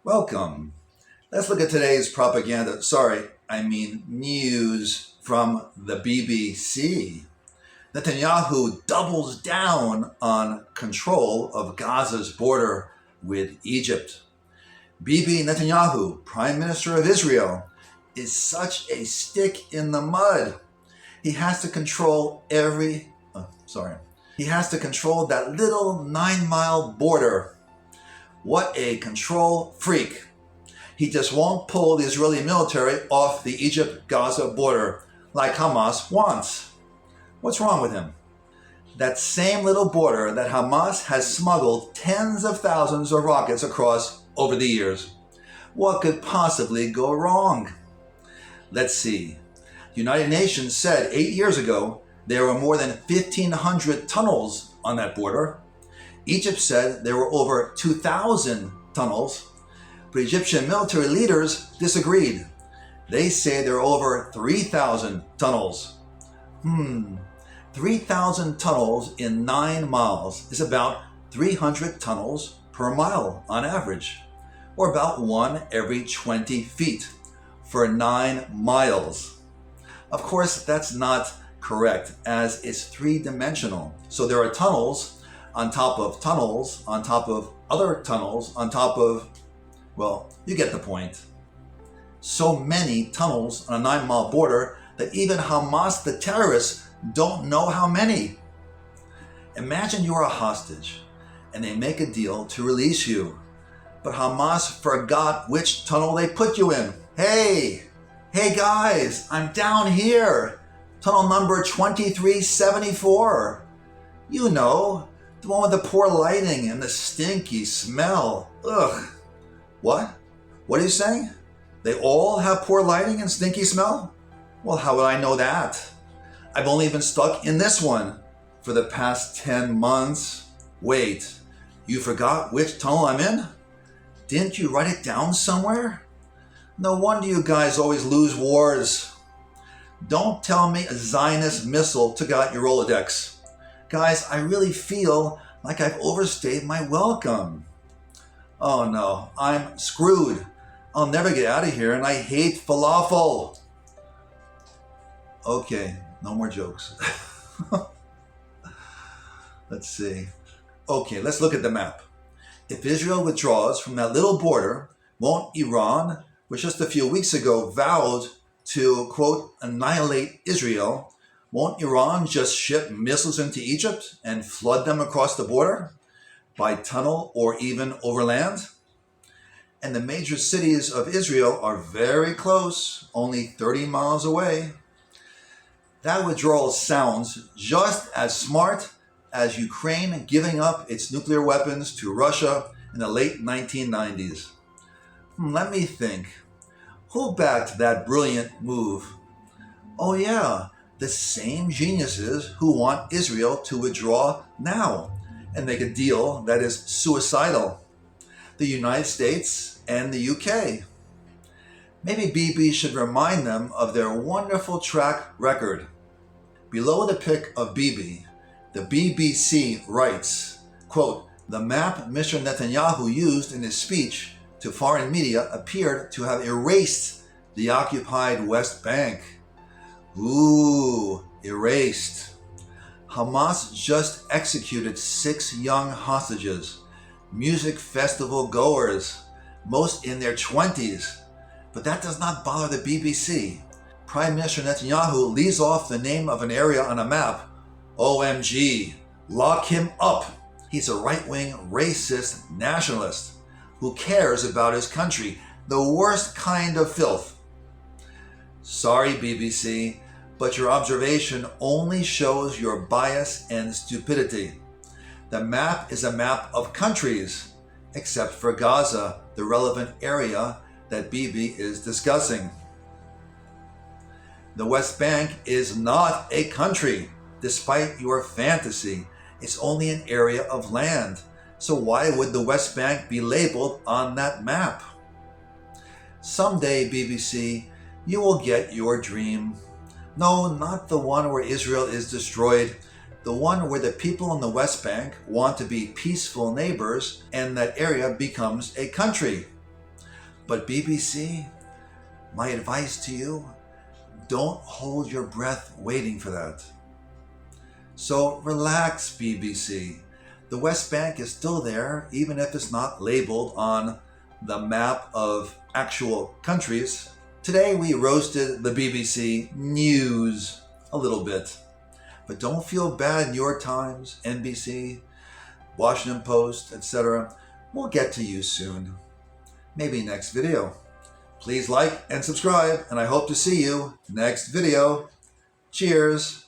Welcome. Let's look at today's news from the BBC. Netanyahu doubles down on control of Gaza's border with Egypt. Bibi Netanyahu, Prime Minister of Israel, is such a stick in the mud. He has to control that little 9-mile border. What a control freak. He just won't pull the Israeli military off the Egypt-Gaza border like Hamas wants. What's wrong with him? That same little border that Hamas has smuggled tens of thousands of rockets across over the years. What could possibly go wrong? Let's see. The United Nations said 8 years ago there were more than 1,500 tunnels on that border. Egypt said there were over 2,000 tunnels, but Egyptian military leaders disagreed. They say there are over 3,000 tunnels. 3,000 tunnels in 9 miles is about 300 tunnels per mile on average, or about one every 20 feet for 9 miles. Of course, that's not correct, as it's three-dimensional. So there are tunnels on top of tunnels, on top of other tunnels, on top of, well, you get the point. So many tunnels on a 9-mile border that even Hamas, the terrorists, don't know how many. Imagine you're a hostage and they make a deal to release you, but Hamas forgot which tunnel they put you in. Hey guys, I'm down here. Tunnel number 2374. You know, the one with the poor lighting and the stinky smell. Ugh. What? What are you saying? They all have poor lighting and stinky smell? Well, how would I know that? I've only been stuck in this one for the past 10 months. Wait, you forgot which tunnel I'm in? Didn't you write it down somewhere? No wonder you guys always lose wars. Don't tell me a Zionist missile took out your Rolodex. Guys, I really feel like I've overstayed my welcome. Oh no, I'm screwed. I'll never get out of here and I hate falafel. Okay, no more jokes. Let's see. Okay, let's look at the map. If Israel withdraws from that little border, won't Iran, which just a few weeks ago vowed to, quote, annihilate Israel, won't Iran just ship missiles into Egypt and flood them across the border by tunnel or even overland? And the major cities of Israel are very close, only 30 miles away. That withdrawal sounds just as smart as Ukraine giving up its nuclear weapons to Russia in the late 1990s. Let me think. Who backed that brilliant move? Oh yeah, the same geniuses who want Israel to withdraw now and make a deal that is suicidal. The United States and the UK. Maybe Bibi should remind them of their wonderful track record. Below the pic of Bibi, the BBC writes, quote, the map Mr. Netanyahu used in his speech to foreign media appeared to have erased the occupied West Bank. Ooh, erased. Hamas just executed 6 young hostages, music festival goers, most in their 20s. But that does not bother the BBC. Prime Minister Netanyahu leaves off the name of an area on a map. OMG, lock him up. He's a right-wing racist nationalist who cares about his country, the worst kind of filth. Sorry, BBC, but your observation only shows your bias and stupidity. The map is a map of countries, except for Gaza, the relevant area that Bibi is discussing. The West Bank is not a country, despite your fantasy. It's only an area of land. So why would the West Bank be labeled on that map? Someday, BBC, you will get your dream. No, not the one where Israel is destroyed. The one where the people in the West Bank want to be peaceful neighbors and that area becomes a country. But BBC, my advice to you, don't hold your breath waiting for that. So relax, BBC. The West Bank is still there, even if it's not labeled on the map of actual countries. Today we roasted the BBC News a little bit. But don't feel bad, New York Times, NBC, Washington Post, etc. We'll get to you soon. Maybe next video. Please like and subscribe, and I hope to see you next video. Cheers!